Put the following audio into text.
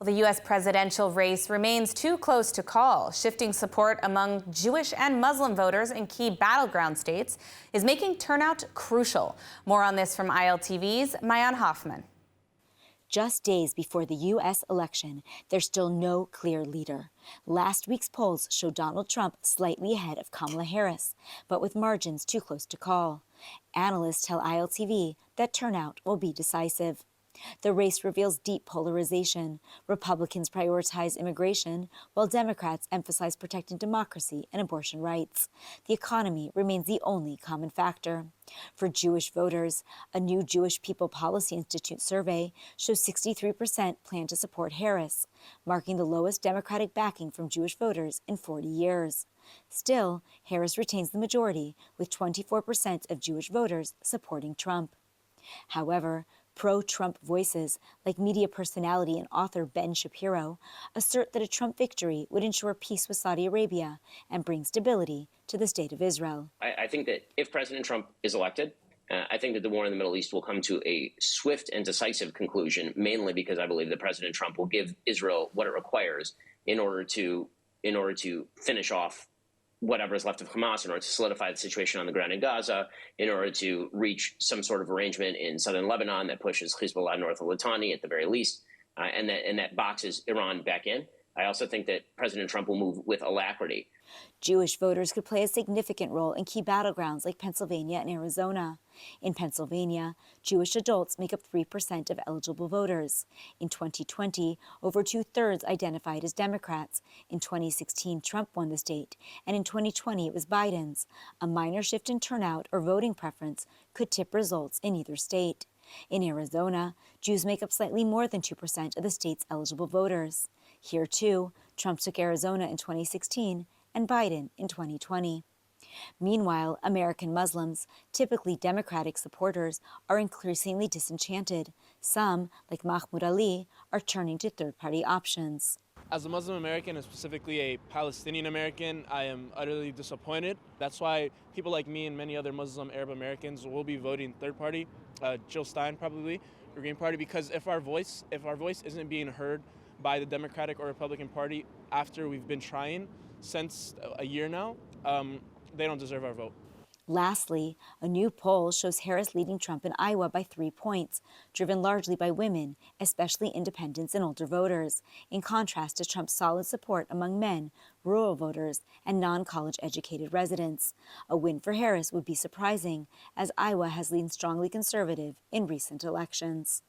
Well, the U.S. presidential race remains too close to call. Shifting support among Jewish and Muslim voters in key battleground states is making turnout crucial. More on this from ILTV's Mayan Hoffman. Just days before the U.S. election, there's still no clear leader. Last week's polls show Donald Trump slightly ahead of Kamala Harris, but with margins too close to call. Analysts tell ILTV that turnout will be decisive. The race reveals deep polarization. Republicans prioritize immigration, while Democrats emphasize protecting democracy and abortion rights. The economy remains the only common factor. For Jewish voters, a new Jewish People Policy Institute survey shows 63% plan to support Harris, marking the lowest Democratic backing from Jewish voters in 40 years. Still, Harris retains the majority, with 24% of Jewish voters supporting Trump. However, pro-Trump voices, like media personality and author Ben Shapiro, assert that a Trump victory would ensure peace with Saudi Arabia and bring stability to the State of Israel. I think that if President Trump is elected, I think that the war in the Middle East will come to a swift and decisive conclusion, mainly because I believe that President Trump will give Israel what it requires in order to finish off whatever is left of Hamas, in order to solidify the situation on the ground in Gaza, in order to reach some sort of arrangement in southern Lebanon that pushes Hezbollah north of Litani at the very least, and that boxes Iran back in. I also think that President Trump will move with alacrity. Jewish voters could play a significant role in key battlegrounds like Pennsylvania and Arizona. In Pennsylvania, Jewish adults make up 3% of eligible voters. In 2020, over two-thirds identified as Democrats. In 2016, Trump won the state, and in 2020, it was Biden's. A minor shift in turnout or voting preference could tip results in either state. In Arizona, Jews make up slightly more than 2% of the state's eligible voters. Here, too, Trump took Arizona in 2016 and Biden in 2020. Meanwhile, American Muslims, typically Democratic supporters, are increasingly disenchanted. Some, like Mahmoud Ali, are turning to third-party options. As a Muslim American, and specifically a Palestinian American, I am utterly disappointed. That's why people like me and many other Muslim Arab Americans will be voting third party, Jill Stein probably, or Green Party, because if our voice isn't being heard by the Democratic or Republican Party after we've been trying since a year now, they don't deserve our vote. Lastly, a new poll shows Harris leading Trump in Iowa by 3 points, driven largely by women, especially independents and older voters, in contrast to Trump's solid support among men, rural voters, and non-college educated residents. A win for Harris would be surprising, as Iowa has leaned strongly conservative in recent elections.